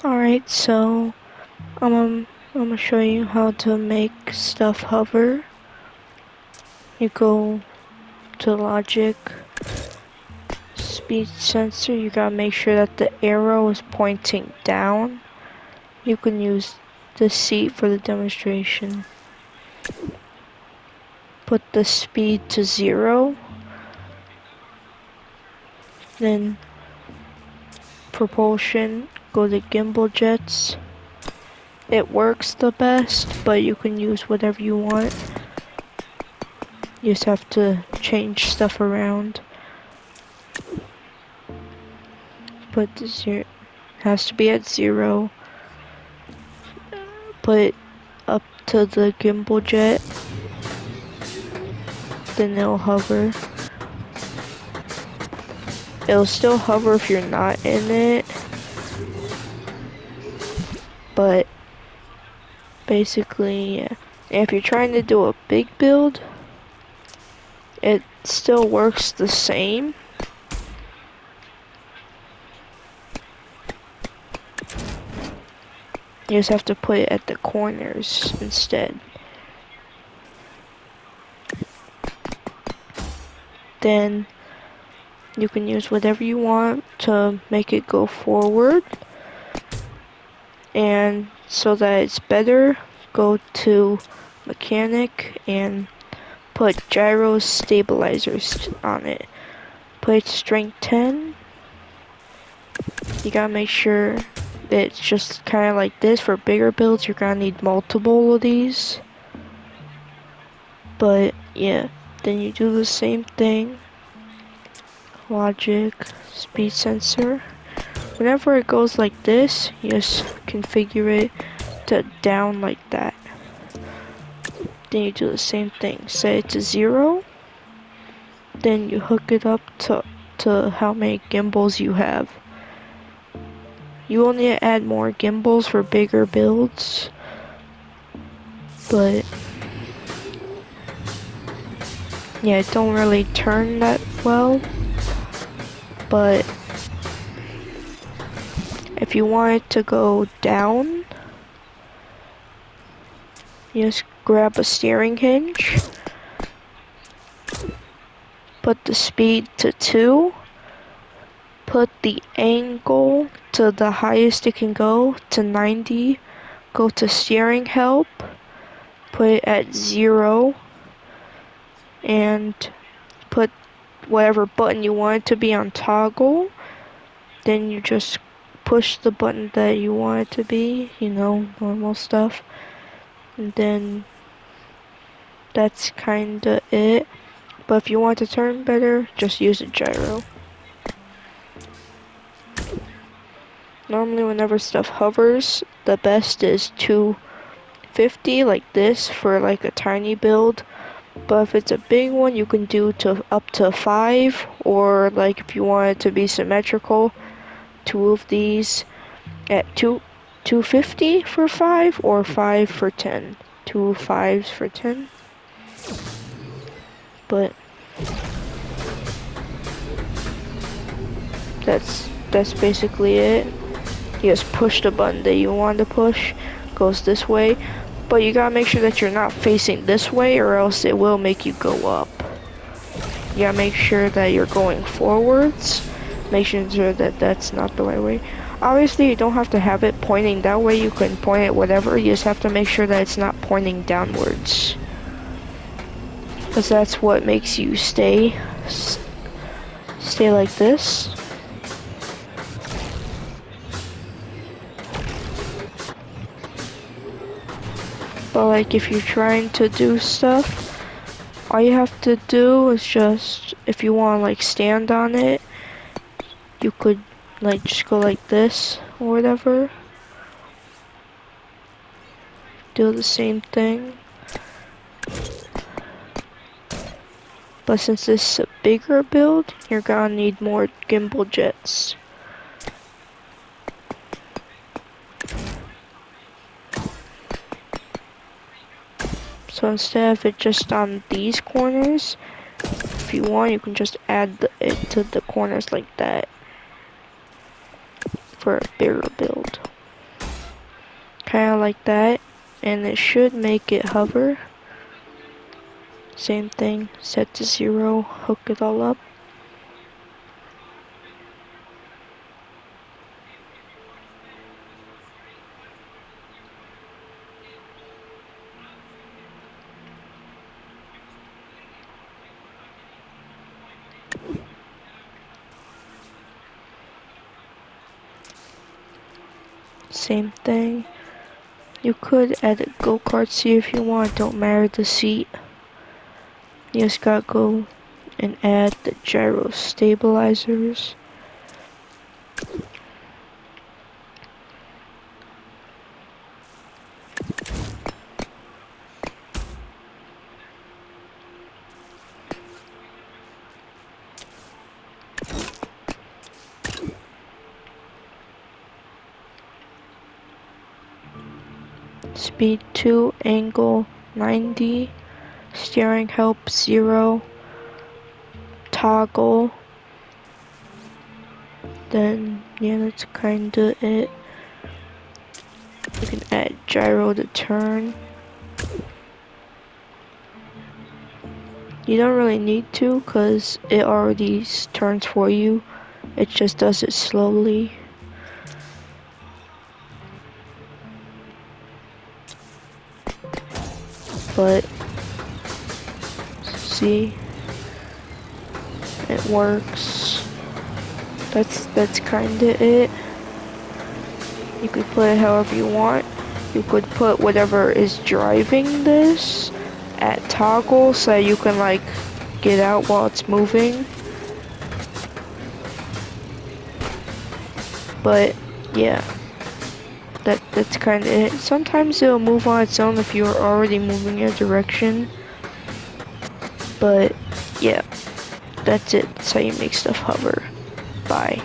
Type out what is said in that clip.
Alright, so I'm gonna show you how to make stuff hover. You go to logic, speed sensor, you gotta make sure that the arrow is pointing down. You can use the seat for the demonstration. Put the speed to 0, then propulsion, go to gimbal jets. It works the best, but you can use whatever you want. You just have to change stuff around. Put the 0, has to be at 0. Put it up to the gimbal jet, then it'll hover. It'll still hover if you're not in it, but basically, yeah. If you're trying to do a big build, it still works the same. You just have to put it at the corners instead. Then you can use whatever you want to make it go forward. And so that it's better, go to mechanic and put gyro stabilizers on it. Put strength 10. You gotta make sure that it's just kind of like this. For bigger builds, you're gonna need multiple of these. But yeah, then you do the same thing. Logic, speed sensor. Whenever it goes like this, you just configure it to down like that. Then you do the same thing. Set it to 0. Then you hook it up to how many gimbals you have. You will need to add more gimbals for bigger builds, but yeah, it don't really turn that well. But if you want it to go down, you just grab a steering hinge, put the speed to 2, put the angle to the highest it can go, to 90, go to steering help, put it at 0, and put whatever button you want it to be on toggle. Then you just push the button that you want it to be, normal stuff. And then that's kinda it. But if you want to turn better, just use a gyro. Normally whenever stuff hovers, the best is 250 like this for like a tiny build. But if it's a big one, you can do to up to 5, or like if you want it to be symmetrical, 2 of these at 250 for 5, or 5 for 10. 2 5s for 10. But that's basically it. You just push the button that you want to push, goes this way, but you gotta make sure that you're not facing this way, or else it will make you go up. You gotta make sure that you're going forwards, make sure that that's not the right way. Obviously you don't have to have it pointing that way, you can point it whatever, you just have to make sure that it's not pointing downwards, because that's what makes you stay like this. But like if you're trying to do stuff, all you have to do is just, if you want to like stand on it, you could like just go like this or whatever. Do the same thing. But since this is a bigger build, you're gonna need more gimbal jets. So instead of it just on these corners, if you want, you can just add it to the corners like that for a bigger build. Kinda like that. And it should make it hover. Same thing, set to 0, hook it all up. Same thing. You could add a go-kart seat if you want, don't matter the seat. You just gotta go and add the gyro stabilizers. Speed 2, angle 90, steering help 0, toggle. Then, yeah, that's kinda it. You can add gyro to turn. You don't really need to, cause it already turns for you. It just does it slowly. But, see, it works. That's kinda it. You could put it however you want. You could put whatever is driving this at toggle so you can like get out while it's moving. But yeah, that's kind of it. Sometimes it'll move on its own if you're already moving in a direction. But yeah, that's it. That's how you make stuff hover. Bye.